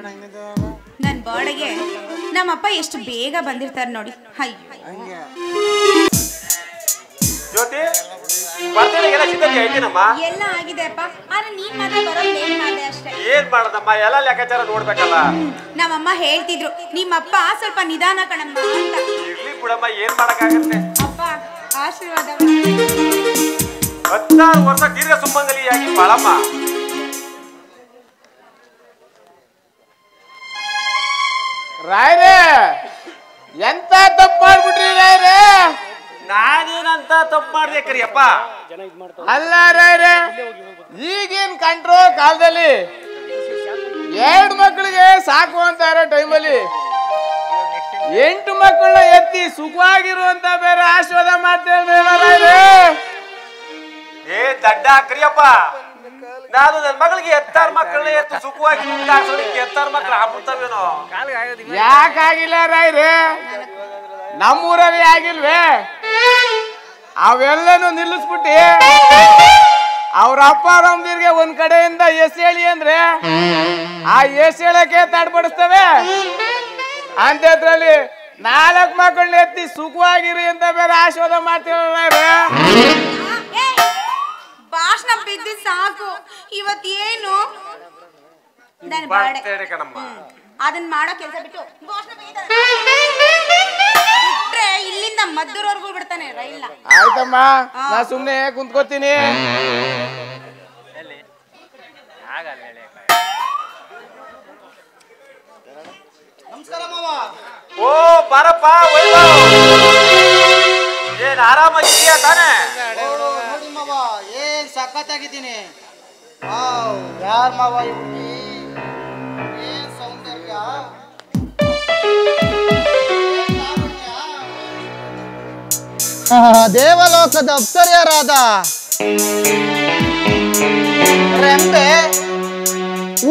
ನನ್ನ ಬರ್ಡೇಗೆ ನಮ್ಮಪ್ಪ ಎಷ್ಟು ಬೇಗ ಬಂದಿರ್ತಾರೆ ನೋಡಿ. ಅಯ್ಯೋ ಜ್ಯೋತಿ ಬರ್ತಡೆಗೆಲ್ಲ ಸಿದ್ಧತೆ ಐತೇನಮ್ಮ? ಎಲ್ಲ ಆಗಿದೆ ಅಪ್ಪ. ಆದ್ರೆ ನೀನ್ ಮಾತ್ರ ಬರೋದು ಲೇಟ್ ಮಾಡಿದೆ ಅಷ್ಟೇ. ಏನ್ ಮಾಡೋದಮ್ಮ, ಎಲ್ಲ ಲೆಕ್ಕಾಚಾರ ನೋಡ್ಬೇಕಲ್ಲ. ನಮ್ಮಮ್ಮ ಹೇಳ್ತಿದ್ರು ನಿಮ್ಮಪ್ಪ ಸ್ವಲ್ಪ ನಿಧಾನ ಕಣಮ್ಮ ಅಂತ. ಇರ್ಲಿ ಬಿಡಮ್ಮ, ಏನ್ ಮಾಡಕ್ಕಾಗತ್ತೆ. ಅಪ್ಪ ಆಶೀರ್ವಾದ. 16 ವರ್ಷ ದೀರ್ಘ ಸುಮಂಗಲಿಯಾಗಿ ಬಾಳಮ್ಮ. ರಾಯ್ರೆ ಎಂತ ತಪ್ಪು ಮಾಡ್ಬಿಟ್ರಿ ರಾಯ್ರೆ? ನಾನೇನಂತ ತಪ್ಪು ಮಾಡ್ದೆ ಕರಿಯಪ್ಪ? ಅಲ್ಲ ರಾಯ್ರೆ, ಈಗಿನ ಕಂಟ್ರೋಲ್ ಕಾಲದಲ್ಲಿ 2 ಮಕ್ಕಳಿಗೆ ಸಾಕು ಅಂತ ಇರೋ ಟೈಮಲ್ಲಿ 8 ಮಕ್ಕಳನ್ನ ಎತ್ತಿ ಸುಖವಾಗಿರುವಂತ ಬೇರೆ ಆಶೀರ್ವಾದ ಮಾಡ್ತೇವೆ ರಾಯ್ರೆ. ಏ ದಡ್ಡ ಕರಿಯಪ್ಪ, ನಾನು ನನ್ನ ಮಗಳಿಗೆ 16 ಮಕ್ಕಳನ್ನ ಎತ್ತು ಸುಖವಾಗಿ 16 ಮಕ್ಕಳು ಆಗ್ಬಿಡ್ತಾವೇನೋ? ಯಾಕಾಗಿಲ್ಲ ರಾಯ್ರೆ? ನಮ್ಮೂರಲ್ಲಿ ಆಗಿಲ್ವೇ? ಅವೆಲ್ಲನೂ ನಿಲ್ಲಿಸ್ಬಿಟ್ಟಿ ಅವ್ರ ಅಪ್ಪ ರಮ್ದಿರ್ಗೆ ಒಂದ್ ಕಡೆಯಿಂದ ಎಸ್ ಹೇಳಿ ಅಂದ್ರೆ ಆ ಎಸ್ ಹೇಳಕ್ಕೆ ತಡ್ಪಡಿಸ್ತವೆ ಅಂತದ್ರಲ್ಲಿ 4 ಮಕ್ಕಳನ್ನ ಎತ್ತಿ ಸುಖವಾಗಿರಿ ಅಂತ ಬೇರೆ ಆಶೀರ್ವಾದ ಮಾಡ್ತೀವಿ. ಭಾಷಣ ಬಿದ್ದು ಸಾಕು. ಇವತ್ತೇನು ನನ್ನ ಬರ್ಡೇ ಕಣಮ್ಮ, ಅದನ್ನ ಮಾಡೋ ಕೆಲಸ ಬಿಟ್ಟು ಭಾಷಣ ಬಿಟ್ರೆ ಇಲ್ಲಿಂದ ಮದ್ದೂರ್ವರೆಗೂ ಬಿಡ್ತಾನೆ ರೈಲ್ನ. ಆಯ್ತಮ್ಮ, ನಾ ಸುಮ್ನೆ ಕುಂತ್ಕೋತೀನಿ. ನಮಸ್ಕಾರ ಮಾವ. ಓ ಬಾರಪ್ಪ ವೈಭವ್, ಏನ್ ಆರಾಮಾಗಿದೆಯಾ ತಾನೇ? ನೋಡಿ ಮಾವ, ಏನ್ ಸಖತ್ತಾಗಿದ್ದೀನಿ. ಯಾರ್ ಮಾವ ಈ ಹುಡುಗಿ? ಏನ್ ಸೌಂದರ್ಯ, ದೇವಲೋಕದ ಅಪ್ಸರ್ಯರಾದ ರೆಂಬೆ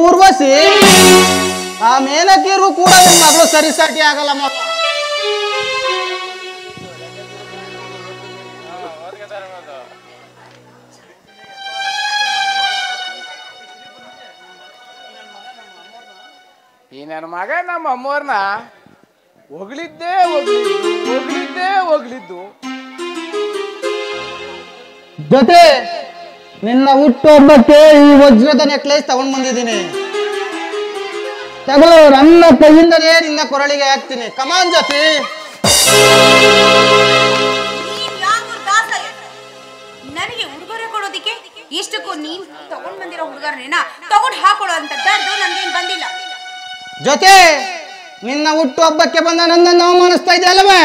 ಊರ್ವಶಿ ಆ ಮೇನಕಿರು ಕೂಡ ನಿನ್ ಮಗಳು ಸರಿಸಾಟಿ ಆಗಲ್ಲ ಮಾವ. ಈ ನನ್ನ ಮಗ ನಮ್ಮ ಅಮ್ಮವ್ರನ್ನ ಹೊಗಳಿದ್ದು ಜೊತೆ ನಿನ್ನ ಹುಟ್ಟುಹಬ್ಬಕ್ಕೆ ಈ ವಜ್ರದ ನೆಕ್ಲೇಸ್ ತಗೊಂಡ್ ಬಂದಿದ್ದೀನಿ. ತಗೊಳ್ಳು, ನನ್ನ ಕೈಯಿಂದಲೇ ನಿನ್ನ ಕೊರಳಿಗೆ ಹಾಕ್ತೀನಿ. ಕಮಾನ್ ಜೊತೆ. ನನಗೆ ಉಡುಗೊರೆ ಕೊಡೋದಿಕ್ಕೆ ಇಷ್ಟಕ್ಕೂ ನೀನ್ ತಗೊಂಡ್ ಬಂದಿರೋ ಹುಡುಗರನ್ನ ತಗೊಂಡ್ ಹಾಕೊಳ್ಳೋ ಅಂತ ದರ್ದು ನನ್ಗೇನ್ ಬಂದಿಲ್ಲ. ಜೊತೆ ನಿನ್ನ ಹುಟ್ಟುಹಬ್ಬಕ್ಕೆ ಬಂದ ನನ್ನನ್ನು ಅವಮಾನಿಸ್ತಾ ಇದೆ ಅಲ್ಲವೇ?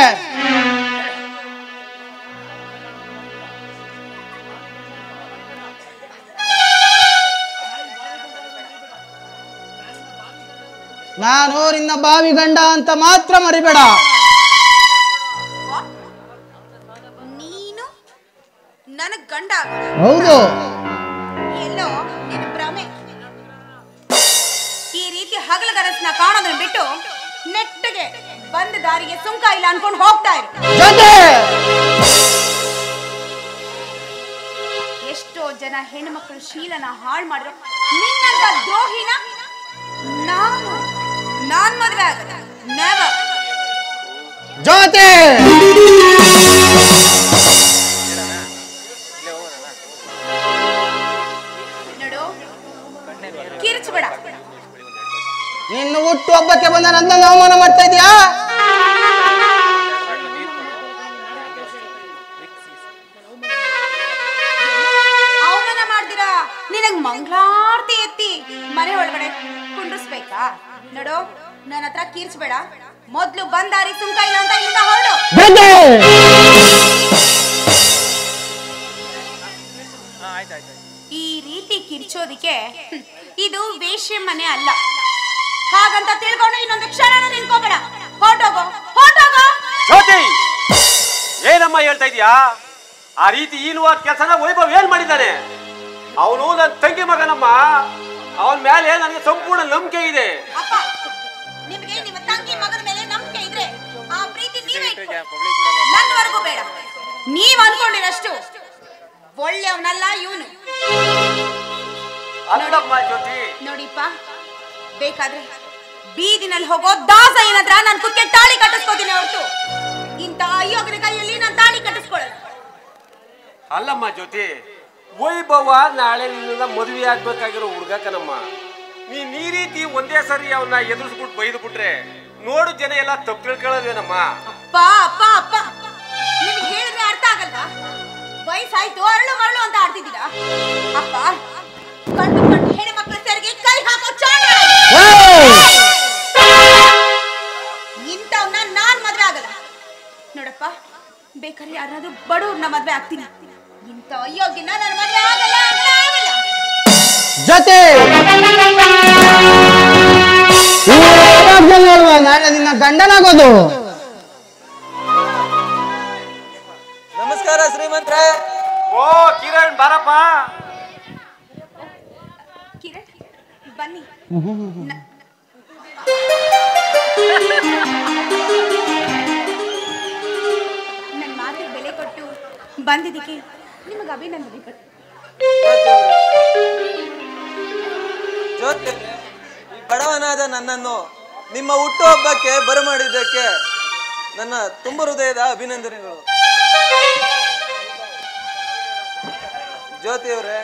ನಾನು ನಿನ್ನ ಬಾವಿ ಗಂಡ ಅಂತ ಮಾತ್ರ ಮರಿಬೇಡ. ನೀನು ನನಗ್ ಗಂಡ? ಹೌದು. ಎಲ್ಲೋ ನಿನ್ನ ಭ್ರಮೆ. ಈ ರೀತಿ ಹಗಲಗನಸನ್ನ ಕಾಣೋದನ್ನ ಬಿಟ್ಟು ನೆಟ್ಟಗೆ ಬಂದ ದಾರಿಗೆ ಸುಂಕ ಇಲ್ಲ ಅನ್ಕೊಂಡು ಹೋಗ್ತಾ ಇರು. ಎಷ್ಟೋ ಜನ ಹೆಣ್ಮಕ್ಳು ಶೀಲನ ಹಾಳು ಮಾಡಿದ್ರು, ನಿನ್ನಂತ ದ್ರೋಹಿನ ನಾನ್ ಮದುವೆ ಆಗಲ್ಲ. ನೆವರ್. ಜೊತೆ ನೋಡು, ಕಿರ್ಚಬೇಡ. ನಿನ್ನ ಹುಟ್ಟುಹಬ್ಬಕ್ಕೆ ಬಂದ ನನ್ನನ್ನು ಅವಮಾನ ಮಾಡ್ತಾ ಇದೀಯಾ? ಅವಮಾನ ಮಾಡ್ದಿರಾ ನಿನಗ್ ಮಂಗಳಾರತಿ ಎತ್ತಿ ಮನೆ ಒಳಗಡೆ ಕುಂಡ್ರಿಸ್ಬೇಕಾ? ನೋಡು, ನನ್ನ ಹತ್ರ ಕೀರ್ಚ್ಬೇಡ. ಮೊದ್ಲು ಬಂದಾರಿ ಸುಂಕ ಇಲ್ಲ ಅಂತ ಇಲ್ಲಿಂದ ಹೊರಡು. ಈ ರೀತಿ ಕಿರ್ಚೋದಿಕ್ಕೆ ಇದು ವೇಶ್ಯ ಮನೆ ಅಲ್ಲ. ಹಾಗಂತ ತಿಳ್ಕೊಂಡು ಇನ್ನೊಂದು ಕ್ಷಣನೂ ನಿಂತ್ಕೋಬೇಡ. ಹೊರಟೋಗೋ. ಜ್ಯೋತಿ, ಏನಮ್ಮ ಹೇಳ್ತಾ ಇದೀಯಾ? ಆ ರೀತಿ ಈನುವಾದ ಕೆಲಸನ ವೈಭವ್ ಏನ್ ಮಾಡಿದ್ದಾನೆ? ಅವನು ನನ್ನ ತಂಗಿ ಮಗನಮ್ಮ. ಅವನ ಮೇಲೆ ನನಗೆ ಸಂಪೂರ್ಣ ನಂಬಿಕೆ ಇದೆ. ಅಪ್ಪ, ನಿಮಗೆ ನಿಮ್ಮ ತಂಗಿ ಮಗನ ಮೇಲೆ ನಂಬಿಕೆ ಇದ್ರೆ ಆ ಪ್ರೀತಿ ನೀವೇ ನನ್ನವರೆಗೂ ಬೇಡ. ನೀವ್ ಅನ್ಕೊಂಡಿರಷ್ಟು ಒಳ್ಳೆಯವನಲ್ಲ ಇವನು. ಅಲ್ಲಮ್ಮ ಜ್ಯೋತಿ, ನೋಡಿಪ್ಪ, ಬೇಕಾದ್ರೆ ಬೀದಿನಲ್ಲಿ ಹೋಗೋ ದಾಸ ಏನಂದ್ರ ನಾನು ಕುಕ್ಕೆ ತಾಳಿ ಕಟ್ಟಿಸ್ಕೋತೀನಿ ಹೊರತು ಇಂಥ ಅಯ್ಯೋಗನ ಕೈಯಲ್ಲಿ ನಾನು ತಾಳಿ ಕಟ್ಟಿಸ್ಕೊಳ್ಳಲ್ಲ. ಅಲ್ಲಮ್ಮ ಜ್ಯೋತಿ, ವೈಭವ ನಾಳೆ ನಿನ್ನ ಮದುವೆ ಆಗ್ಬೇಕಾಗಿರೋ ಹುಡುಗ ಕಣಮ್ಮ. ನೀನ್ ಈ ರೀತಿ ಒಂದೇ ಸರಿ ಅವನ್ನ ಎದುರಿಸ್ಬಿಟ್ಟು ಬೈದು ಬಿಟ್ರೆ ನೋಡು ಜನ ಎಲ್ಲ ತಪ್ಪು ತಿಳ್ಕೊಳ್ಳೋದೇನಮ್ಮ. ಅಪ್ಪ ಅಪ್ಪ ಅಪ್ಪ ನಿಮ್ಗೆ ಹೇಳಿದ್ರೆ ಅರ್ಥ ಆಗಲ್ವಾ? ವಯಸ್ಸಾಯ್ತು ಅರಳು ಮರಳು ಅಂತ ಆಡ್ತಿದ್ದೀರಾ? ಅಪ್ಪ ಕಂಡು ಕಂಡು ಹೆಣ್ಣು ಮಕ್ಕಳ ಸರಿಗೆ ಕೈ ಹಾಕೋ ಚಾಡ ಇಂಥವ್ನ ನಾನ್ ಮದ್ವೆ ಆಗಲ್ಲ. ನೋಡಪ್ಪ, ಬೇಕಾದ್ರೆ ಯಾರಾದ್ರೂ ಬಡವ್ರನ್ನ ಮದ್ವೆ ಆಗ್ತೀನಿ, ಇಂಥ ಅಯ್ಯೋಗಿನ ನನ್ನ ಮದ್ವೆ ಆಗಲ್ಲ ಆಗಲ್ಲ ಆಗಲ್ಲ. ಜೊತೆ ನಾಳೆ ನಿನ್ನ ಗಂಡನಾಗೋದು. ನಮಸ್ಕಾರ ಶ್ರೀಮಂತ್ರೆ. ಓ ಕಿರಣ್ ಬಾರಪ್ಪ. ಕಿರಣ್ ಬನ್ನಿ. ನನ್ನ ಮಾತಿಗೆ ಬೆಲೆ ಕೊಟ್ಟು ಬಂದಿದ್ದಕ್ಕೆ ನಿಮಗೆ ಅಭಿನಂದನೆಗಳು. ಜ್ಯೋತಿ, ಈ ಬಡವನಾದ ನನ್ನನ್ನು ನಿಮ್ಮ ಹುಟ್ಟುಹಬ್ಬಕ್ಕೆ ಬರಮಾಡಿದ್ದಕ್ಕೆ ನನ್ನ ತುಂಬ ಹೃದಯದ ಅಭಿನಂದನೆಗಳು. ಜ್ಯೋತಿ ಅವರೇ,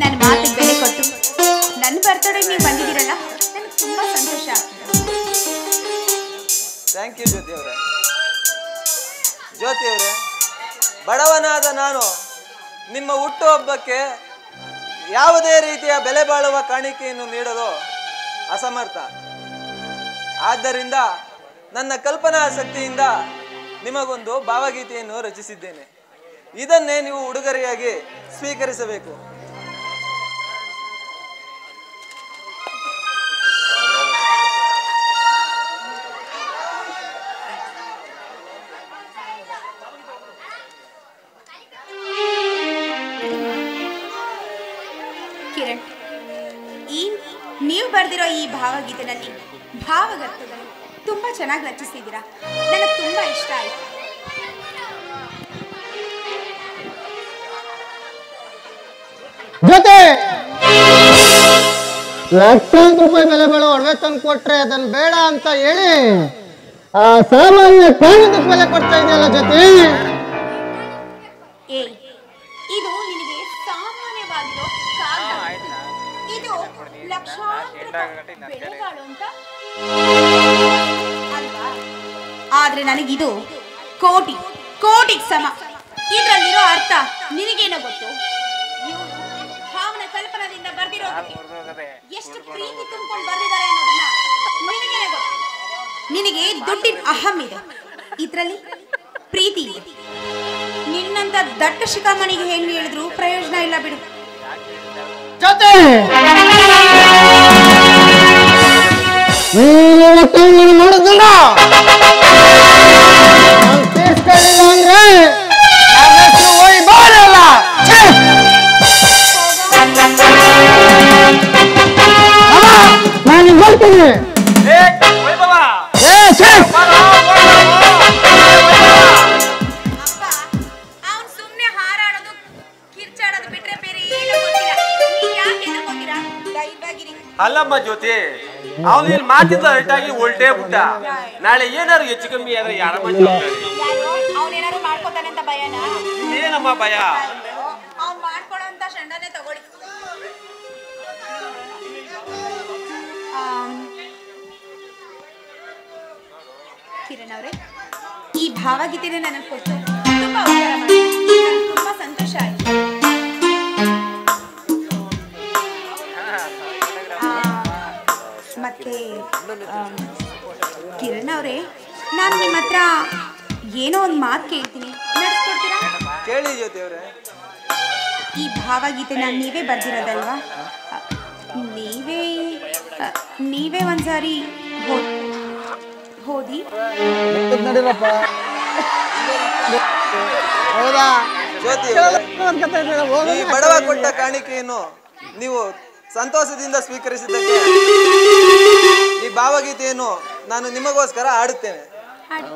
ನನ್ನ ಮಾತಿಗೆ ಬೆಲೆ ಕೊಟ್ಟು ನನ್ನ ಬರ್ತಡೆಗೆ ನೀವು ಬಂದಿದ್ದೀರಲ್ಲ, ನನಗೆ ತುಂಬಾ ಸಂತೋಷ ಆಗ್ತದೆ. ಥ್ಯಾಂಕ್ ಯು ಜ್ಯೋತಿ ಅವರೇ. ಜ್ಯೋತಿ ಅವರೇ, ಬಡವನಾದ ನಾನು ನಿಮ್ಮ ಹುಟ್ಟುಹಬ್ಬಕ್ಕೆ ಯಾವುದೇ ರೀತಿಯ ಬೆಲೆ ಬಾಳುವ ಕಾಣಿಕೆಯನ್ನು ನೀಡಲು ಅಸಮರ್ಥ. ಆದ್ದರಿಂದ ನನ್ನ ಕಲ್ಪನಾ ಶಕ್ತಿಯಿಂದ ನಿಮಗೊಂದು ಭಾವಗೀತೆಯನ್ನು ರಚಿಸಿದ್ದೇನೆ. ಇದನ್ನೇ ನೀವು ಉಡುಗೊರೆಯಾಗಿ ಸ್ವೀಕರಿಸಬೇಕು. ಕಿರಣ್, ನೀವು ಬರೆದಿರೋ ಈ ಭಾವಗೀತೆನಲ್ಲಿ ಭಾವಗೀತೆಗಳು ತುಂಬಾ ಚೆನ್ನಾಗಿ ರಚಿಸಿದ್ದೀರಾ. ನನಗೆ ತುಂಬಾ ಇಷ್ಟ ಆಯ್ತು. ಜೊತೆ ಲಕ್ಷಾಂತರ ರೂಪಾಯಿ ಬೆಲೆ ಬಾಳೋ ಒಡವೆ ತಂದು ಕೊಟ್ರೆ ಅದನ್ನ ಬೇಡ ಅಂತ ಹೇಳಿ ಆ ಸಾಮಾನ್ಯ ಕಾರಣದ ಬೆಲೆ ಕೊಡ್ತಾ ಇದೆಯಲ್ಲ ಜೊತೆ. ಇದು ನಿನಗೆ ಸಾಮಾನ್ಯವಾಗಿರೋ ಕಾಗದ. ಇದು ಲಕ್ಷಾಂತರ ಬೆಲೆ ಬಾಳುವಂತ ಅಲ್ವಾ? ಆದ್ರೆ ನನಗಿದು ಕೋಟಿ ಕೋಟಿಗೆ ಸಮ. ಇದರಲ್ಲಿರೋ ಅರ್ಥ ನಿನಗೇನೋ ಗೊತ್ತು? ಇವರು ಭಾವನ ಕಲ್ಪನಾದಿಂದ ಬರ್ದಿರೋದಕ್ಕೆ ಎಷ್ಟು ಪ್ರೀತಿ ತುಂಬಿಕೊಂಡು ಬರ್ದಿದ್ದಾರೆ ಅನ್ನೋದನ್ನ ನಿನಗೇನೆ ಗೊತ್ತು. ನಿನಗೆ ದುಡ್ಡಿನ ಅಹಂ ಇದೆ, ಇದರಲ್ಲಿ ಪ್ರೀತಿ ಇದೆ. ನಿನ್ನಂತ ದಟ್ಟ ಶಿಖಾಮಣಿಗೆ ಹೆಣ್ಣು ಹೇಳಿದ್ರು ಪ್ರಯೋಜನ ಇಲ್ಲ ಬಿಡು. ಜೊತೆ ನೋಡಿದ್ನಲ್ಲ, ತೀರ್ಸ್ಕೊಳ್ಳಿಲ್ಲ ಅಂದ್ರೆ ಬರಲ್ಲ. ನಾನು ಬರ್ತೀನಿ. ಅಪ್ಪ, ಅವನು ಸುಮ್ಮನೆ ಹಾರಾಡೋದು ಕಿರ್ಚಾಡೋದು ಬಿಟ್ರೆ ಬೇರೆ ಏನೂ ಗೊತ್ತಿಲ್ಲ. ನೀವ್ ಯಾಕೆ ಹೆದರ್ಕೋತೀರಾ? ಧೈರ್ಯವಾಗಿರಿ. ಅಲ್ಲಮ್ಮ ಜ್ಯೋತಿ, ಅವನು ಇಲ್ಲಿ ಮಾತಿದ್ದ ಹೈಟಾಗಿ ಹೊಲ್ಟೇ ಬಿಟ್ಟ. ನಾಳೆ ಏನಾದ್ರು ಹೆಚ್ಚು ಕಮ್ಮಿ ಆದ್ರೆ ಯಾರ ಅವನೇನಾದ್ರು ಮಾಡ್ಕೋತಾನೆ ಅಂತ ಭಯನಾ? ಏನಮ್ಮ ಭಯ? ಅವ್ನು ಮಾಡ್ಕೊಳ್ಳೋ ಅಂತ ಶಂಡನೆ ತಗೊಳ್ಳಿ. ಕಿರಣ್ ಅವರೇ, ಈ ಭಾವಗೀತೆನೇ ನನಗೆ ಕೊಟ್ಟು ತುಂಬಾ ಉಪಕಾರ ಮಾಡಿ. ನನಗೆ ತುಂಬಾ ಸಂತೋಷ ಆಯ್ತು. ಮತ್ತೆ ಕಿರಣ್ ಅವರೇ, ನಾನು ನಿಮ್ಮ ಹತ್ರ ಏನೋ ಒಂದು ಮಾತು ಕೇಳ್ತೀನಿ, ನಡೆಸ್ಕೊಡ್ತೀರಾ? ಕೇಳಿ ಜ್ಯೋತಿ ಅವರೇ. ಈ ಭಾವಗೀತೆನ ನೀವೇ ಬರ್ದಿರೋದಲ್ವಾ? ನೀವೇ ಒಂದ್ಸಾರಿ ಓದಿ. ನಡೀರಪ್ಪ. ಹೌದಾ ಜ್ಯೋತಿ ಅವರೇ, ಈ ಬಡವ ಕೊಟ್ಟ ಕಾಣಿಕೆಯನ್ನು ನೀವು ಸಂತೋಷದಿಂದ ಸ್ವೀಕರಿಸಿದ್ದಕ್ಕೆ ಈ ಭಾವಗೀತೆಯನ್ನು ನಾನು ನಿಮಗೋಸ್ಕರ ಹಾಡುತ್ತೇನೆ. ಹಾಡಿ.